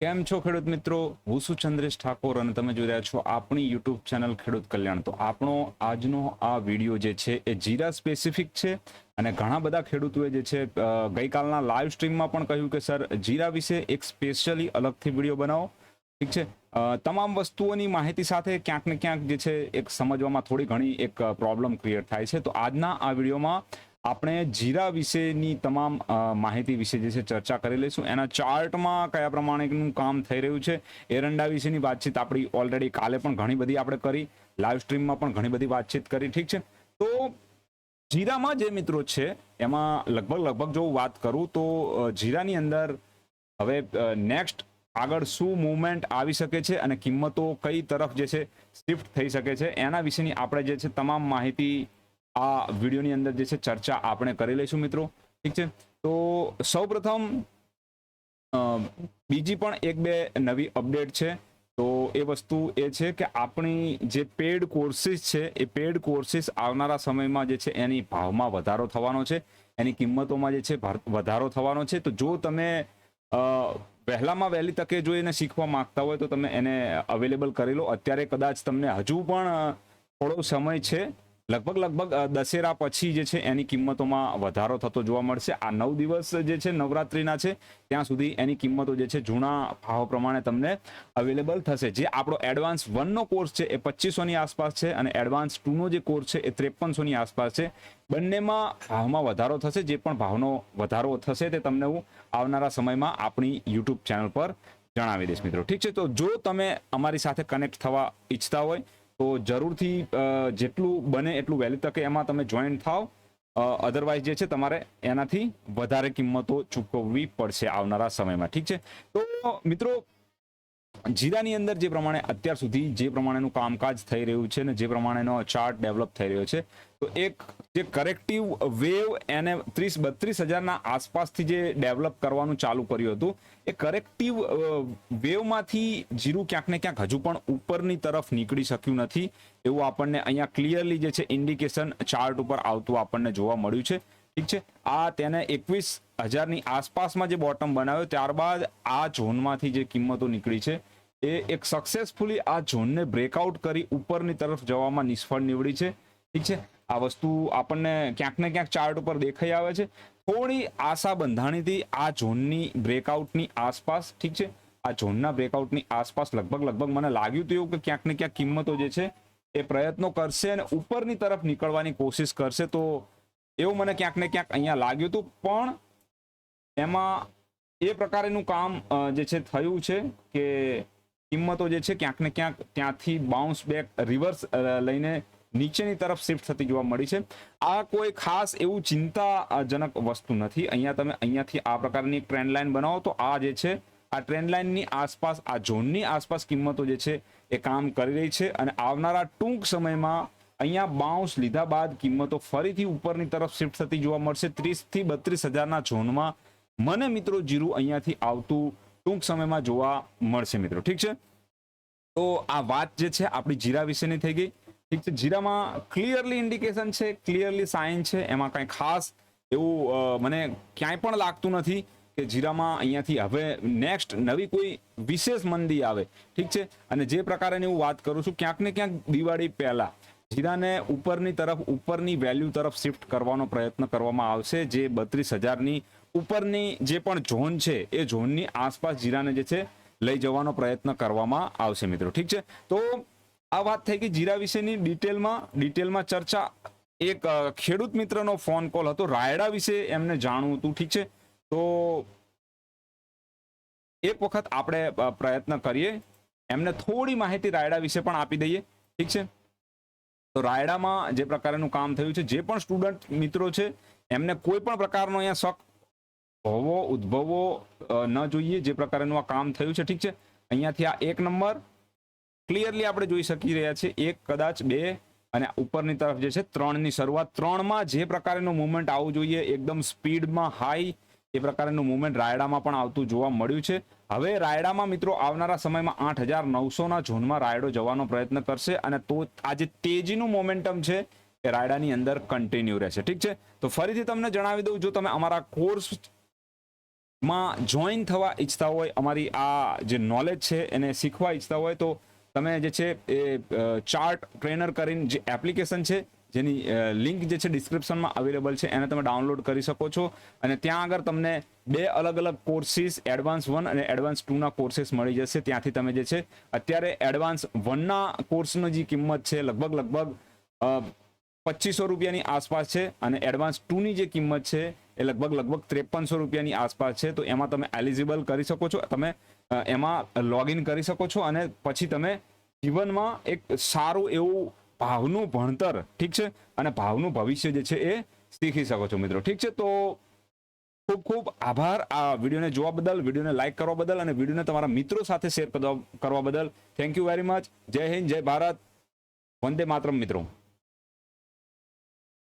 કેમ છો ખેડૂત મિત્રો? હું છું ચંદ્રેશ ઠાકોર અને તમે જોઈ રહ્યા છો આપણી યુટ્યુબ ચેનલ ખેડૂત કલ્યાણ. તો આપણો આજનો આ વિડીયો જે છે એ જીરા સ્પેસિફિક છે અને ઘણા બધા ખેડૂતોએ જે છે ગઈકાલના લાઈવ સ્ટ્રીમમાં પણ કહ્યું કે સર જીરા વિશે એક સ્પેશિયલી અલગથી વિડીયો બનાવો. ઠીક છે, તમામ વસ્તુઓની માહિતી સાથે ક્યાંક ને ક્યાંક જે છે એક સમજવામાં થોડી ઘણી એક પ્રોબ્લેમ ક્રિએટ થાય છે. તો આજના આ વિડીયોમાં આપણે જીરા વિશેની તમામ માહિતી વિશે જે છે ચર્ચા કરી લઈશું. એના ચાર્ટમાં કયા પ્રમાણેનું કામ થઈ રહ્યું છે, એરંડા વિશેની વાતચીત આપણી ઓલરેડી કાલે પણ ઘણી બધી આપણે કરી, લાઈવ સ્ટ્રીમમાં પણ ઘણી બધી વાતચીત કરી. ઠીક છે, તો જીરામાં જે મિત્રો છે એમાં લગભગ જો વાત કરું તો જીરાની અંદર હવે નેક્સ્ટ આગળ શું મૂવમેન્ટ આવી શકે છે અને કિંમતો કઈ તરફ જે છે શિફ્ટ થઈ શકે છે એના વિશેની આપણે જે છે તમામ માહિતી આ વિડીયોની અંદર જે છે ચર્ચા આપણે કરી લઈશું મિત્રો. ઠીક છે, તો સૌપ્રથમ બીજી પણ એક બે નવી અપડેટ છે. તો એ વસ્તુ એ છે કે આપણી જે પેડ કોર્સિસ છે એ પેડ કોર્સિસ આવનારા સમયમાં જે છે એની ભાવમાં વધારો થવાનો છે, એની કિંમતોમાં જે છે વધારો થવાનો છે. તો જો તમે વહેલામાં વહેલી તકે જો એને શીખવા માંગતા હોય તો તમે એને અવેલેબલ કરી લો. અત્યારે કદાચ તમને હજુ પણ થોડો સમય છે, લગભગ દશેરા પછી જે છે એની કિંમતોમાં વધારો થતો જોવા મળશે. આ 9 દિવસ જે છે નવરાત્રીના છે ત્યાં સુધી એની કિંમતો જે છે જૂના ભાવ પ્રમાણે તમને અવેલેબલ થશે. જે આપણો એડવાન્સ 1 નો કોર્સ છે એ 2500 ની આસપાસ છે અને એડવાન્સ 2 નો જે કોર્સ છે એ 5300 ની આસપાસ છે. બંનેમાં ભાવમાં વધારો થશે. જે પણ ભાવનો વધારો થશે તે તમને હું આવનારા સમયમાં આપણી યુટ્યુબ ચેનલ પર જણાવી દઈશ મિત્રો. ઠીક છે, તો જો તમે અમારી સાથે કનેક્ટ થવા ઈચ્છતા હોય તો જરૂરથી જેટલું બને એટલું વહેલી તકે એમાં તમે જોઈન થાવ. અધરવાઇઝ જે છે તમારે એનાથી વધારે કિંમતો ચૂકવવી પડશે આવનારા સમયમાં. ઠીક છે, તો મિત્રો જીરાની અંદર જે પ્રમાણે અત્યાર સુધી જે પ્રમાણેનું કામકાજ થઈ રહ્યું છે ને જે પ્રમાણેનો ચાર્ટ ડેવલપ થઈ રહ્યો છે, તો એક જે કરેક્ટિવ વેવ એને 30-32 હજારના આસપાસથી જે ડેવલપ કરવાનું ચાલુ કર્યું હતું, એ કરેક્ટિવ વેવમાંથી જીરું ક્યાંક ને ક્યાંક હજુ પણ ઉપરની તરફ નીકળી શક્યું નથી એવું આપણને અહીંયા ક્લિયરલી જે છે ઇન્ડિકેશન ચાર્ટ ઉપર આવતું આપણને જોવા મળ્યું છે. ઠીક છે, આ તેને 21,000ની આસપાસમાં જે બોટમ બનાવ્યો ત્યારબાદ આ ઝોનમાંથી જે કિંમતો નીકળી છે એ એક સક્સેસફુલી આ ઝોનને બ્રેકઆઉટ કરી ઉપરની તરફ જવામાં નિષ્ફળ નીવડી છે. ઠીક છે, આ વસ્તુ આપણને ક્યાંક ને ક્યાંક ચાર્ટ ઉપર દેખાઈ આવે છે. થોડી આશા બંધાણી હતી આ ઝોનની બ્રેકઆઉટની આસપાસ. ઠીક છે, આ ઝોનના બ્રેકઆઉટની આસપાસ લગભગ મને લાગ્યું હતું એવું કે ક્યાંક ને ક્યાંક કિંમતો જે છે એ પ્રયત્નો કરશે અને ઉપરની તરફ નીકળવાની કોશિશ કરશે. તો એવું મને ક્યાંક ને ક્યાંક અહીંયા લાગ્યું હતું, પણ એમાં એ પ્રકારનું કામ જે છે થયું છે કે કિંમતો જે છે ક્યાંક ને ક્યાંક ત્યાંથી બાઉન્સ બેક રિવર્સ લઈને નીચેની તરફ શિફ્ટ થતી જોવા મળી છે. આ કોઈ ખાસ એવું ચિંતાજનક વસ્તુ નથી. અહીંયા તમે અહીંયાથી આ પ્રકારની એક ટ્રેન્ડ લાઇન બનાવો તો આ જે છે આ ટ્રેન્ડ લાઇનની આસપાસ આ ઝોનની આસપાસ કિંમતો જે છે એ કામ કરી રહી છે અને આવનારા ટૂંક સમયમાં અહીંયા બાઉન્સ લીધા બાદ કિંમતો ફરીથી ઉપરની તરફ શિફ્ટ થતી જોવા મળશે. 30-32 હજારના ઝોનમાં મને મિત્રો જીરું અહીંયાથી આવતું ટૂંક સમયમાં જોવા મળશે મિત્રો. ઠીક છે, તો આ વાત જે છે આપણી જીરા વિશેની થઈ ગઈ. ઠીક છે, જીરામાં ક્લિયરલી ઇન્ડિકેશન છે, ક્લિયરલી સાઇન છે, એમાં કંઈ ખાસ એવું મને ક્યાંય પણ લાગતું નથી કે જીરામાં અહીંયાથી હવે નેક્સ્ટ નવી કોઈ વિશેષ મંદી આવે. ઠીક છે, અને જે પ્રકારની હું વાત કરું છું ક્યાંક ને ક્યાંક દિવાળી પહેલા જીરાને ઉપરની તરફ ઉપરની વેલ્યુ તરફ શિફ્ટ કરવાનો પ્રયત્ન કરવામાં આવશે. જે 32,000ની ઉપરની જે પણ ઝોન છે એ ઝોનની આસપાસ જીરાને જે છે લઈ જવાનો પ્રયત્ન કરવામાં આવશે મિત્રો. ઠીક છે, તો આ વાત થઈ ગઈ જીરા વિશેની ડિટેલમાં ચર્ચા. એક ખેડૂત મિત્રનો ફોન કોલ હતો, રાયડા વિશે એમને જાણવું હતું. ઠીક છે, તો એક વખત આપણે પ્રયત્ન કરીએ એમને થોડી માહિતી રાયડા વિશે પણ આપી દઈએ. ઠીક છે, તો રાયડામાં જે પ્રકારનું કામ થયું છે, જે પણ સ્ટુડન્ટ મિત્રો છે એમને કોઈ પણ પ્રકારનો અહીંયા શક ઉદ્ભવવો ન જોઈએ. જે પ્રકારનું આ કામ થયું છે, ઠીક છે, અહીંયાથી આ 1 નંબર ક્લિયરલી આપણે જોઈ શકી રહ્યા છે, 1 કદાચ 2 અને ઉપરની તરફ જે છે 3ની શરૂઆત. 3માં જે પ્રકારનું મૂવમેન્ટ આવવું જોઈએ એકદમ સ્પીડમાં હાઈ એ પ્રકારનું મૂવમેન્ટ રાયડામાં પણ આવતું જોવા મળ્યું છે. હવે રાયડામાં મિત્રો આવનારા સમયમાં 8,900ના ઝોનમાં રાયડો જવાનો પ્રયત્ન કરશે અને તો આ જે તેજીનું મોમેન્ટમ છે એ રાયડાની અંદર કન્ટિન્યુ રહેશે. ઠીક છે, તો ફરીથી તમને જણાવી દઉં, જો તમે અમારા કોર્સ માં જોઈન થવા ઈચ્છતા હોય, અમારી આ જે નોલેજ છે એને શીખવા ઈચ્છતા હોય, તો તમે જે છે એ ચાર્ટ ટ્રેનર કરીને જે એપ્લિકેશન છે જેની લિંક જે છે ડિસ્ક્રિપ્શનમાં અવેલેબલ છે એને તમે ડાઉનલોડ કરી શકો છો. અને ત્યાં આગળ તમને 2 અલગ અલગ કોર્સિસ એડવાન્સ 1 અને એડવાન્સ 2 ના કોર્સિસ મળી જશે. ત્યાંથી તમે જે છે અત્યારે એડવાન્સ 1 ના કોર્સની જે કિંમત છે લગભગ 2500 રૂપિયાની આસપાસ છે અને એડવાન્સ 2 ની જે કિંમત છે એ લગભગ 5300 રૂપિયાની આસપાસ છે. તો એમાં તમે એલિજિબલ કરી શકો છો, તમે એમાં લોગિન કરી શકો છો અને પછી તમે જીવનમાં એક સારું એવું ભાવનું ભણતર, ઠીક છે, અને ભાવનું ભવિષ્ય જે છે એ શીખી શકો છો મિત્રો. ઠીક છે, તો ખૂબ ખૂબ આભાર આ વિડીયોને જોવા બદલ, વિડીયોને લાઈક કરવા બદલ અને વિડીયોને તમારા મિત્રો સાથે શેર કરવા બદલ. Thank you very much. જય હિન્દ, જય ભારત, વંદે માતરમ મિત્રો.